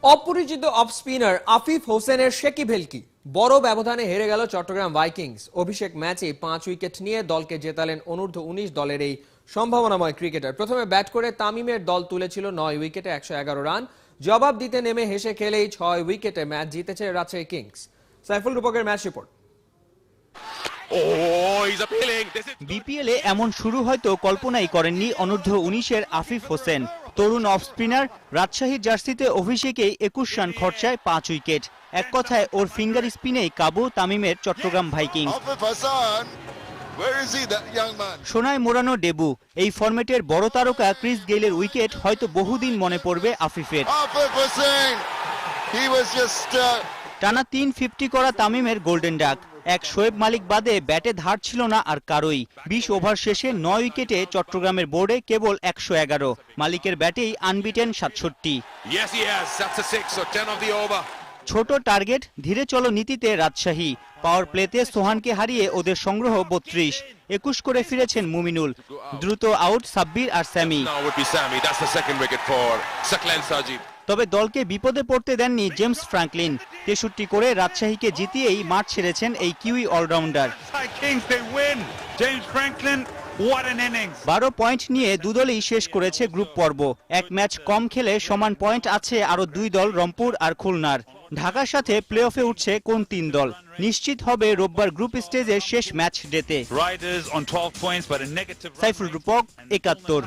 অপরিচিত off spinner Afif হোসেনের শেকি ভেলকি বড় ব্যবধানে হেরে গেল চট্টগ্রাম ভাইকিংস। অভিষেক ম্যাচে 5 উইকেট নিয়ে দলকে জেতালেন অনূর্ধ্ব 19 দলের এই সম্ভাবনাময় ক্রিকেটার। প্রথমে ব্যাট করে তামিমের দল তুলেছিল 9 উইকেটে 111 রান। জবাব দিতে নেমে হেসে খেলেই 6 উইকেটে ম্যাচ জিতেছে রাজশাহী কিংস। সাইফুল রূপকের ম্যাচ রিপোর্ট। বিপিএলে এমন শুরু হয়তো কল্পনাই করেননি অনূর্ধ্ব 19-এর আফিফ হোসেন। তরুণ অফ স্পিনার রাজশাহীর জার্সিতে অভিষেকেই 21 রান খরচায় 5 উইকেট। এক কথায় ওর ফিঙ্গার স্পিনেই কাবু তামিমের চট্টগ্রাম ভাইকিংস। সোনায় মোড়ানো ডেবু, এই ফরম্যাটের বড় তারকা ক্রিস গেইলের উইকেট হয়তো বহুদিন মনে পড়বে আফিফের। টানা 350 করা তামিমের গোল্ডেন ডাক। এক শোয়েব মালিক বাদে ব্যাটে ধার ছিল না আর কারোই। 20 ওভার শেষে 9 উইকেটে চট্টগ্রামের বোর্ডে কেবল 111। মালিকের ব্যাটেই আনবিটেন 67। ছোট টার্গেট ধীরে চলো নীতিতে রাজশাহী। পাওয়ার প্লেতে সোহানকে হারিয়ে ওদের সংগ্রহ 32। 21 করে ফিরেছেন মুমিনুল। দ্রুত আউট সাব্বির আর স্যামি। তবে দলকে বিপদে পড়তে দেননি জেমস ফ্র্যাঙ্কলিন। 63 করে রাজশাহীকে জিতিয়েই মাঠ ছেড়েছেন এই কিউই অলরাউন্ডার। 12 পয়েন্ট নিয়ে দুদলই শেষ করেছে গ্রুপ পর্ব। এক ম্যাচ কম খেলে সমান পয়েন্ট আছে আরো 2 দল, রংপুর আর খুলনার। ঢাকার সাথে প্লে অফে উঠছে কোন 3 দল নিশ্চিত হবে রোববার গ্রুপ স্টেজের শেষ ম্যাচ ডেতে। সাইফুল রূপক, 71।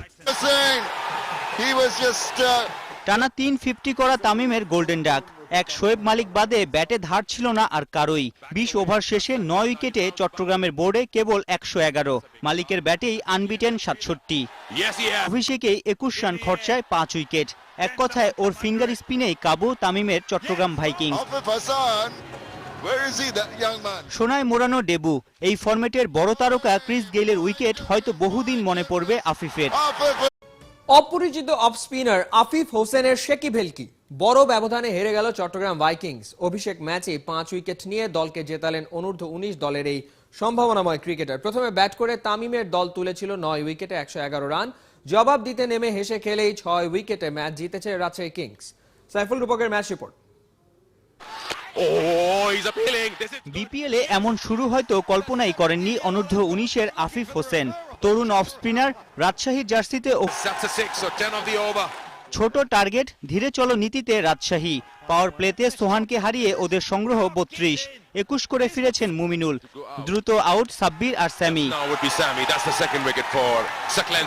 টানা 350 করা তামিমের গোল্ডেন ডাক। এক শোয়েব মালিক বাদে ব্যাটে ধার ছিল না আর কারোই। 20 ওভার শেষে 9 উইকেটে চট্টগ্রামের বোর্ডে কেবল 111। মালিকের ব্যাটেই আনবিটেন 67। অভিষেকেই 21 রান খরচায় 5 উইকেট। এক কথায় ওর ফিঙ্গার স্পিনেই কাবু তামিমের চট্টগ্রাম ভাইকিংস। সোনায় মোড়ানো ডেবু, এই ফরম্যাটের বড় তারকা ক্রিস গেইলের উইকেট হয়তো বহুদিন মনে পড়বে আফিফের। অপরিচিত অফ স্পিনার আফিফ হোসেনের শেকি ভেলকি বড় ব্যবধানে হেরে গেল চট্টগ্রাম ভাইকিংস। অভিষেক ম্যাচে 5 উইকেট নিয়ে দলকে জেতালেন অনূর্ধ্ব 19 দলের এই সম্ভাবনাময় ক্রিকেটার। প্রথমে ব্যাট করে তামিমের দল তুলেছিল 9 উইকেটে 111 রান। জবাব দিতে নেমে হেসে খেলেই 6 উইকেটে ম্যাচ জিতেছে রাজশাহী কিংস। সাইফুল রূপকের ম্যাচ রিপোর্ট। বিপিএলে এমন শুরু হয়তো কল্পনাই করেননি অনূর্ধ্ব 19-এর আফিফ হোসেন। তরুণ অফ স্পিনার রাজশাহীর জার্সিতে ছোট টার্গেট ধীরে চলো নীতিতে রাজশাহী। পাওয়ার প্লেতে সোহানকে হারিয়ে ওদের সংগ্রহ 32। 21 করে ফিরেছেন মুমিনুল। দ্রুত আউট সাব্বির আর স্যামি।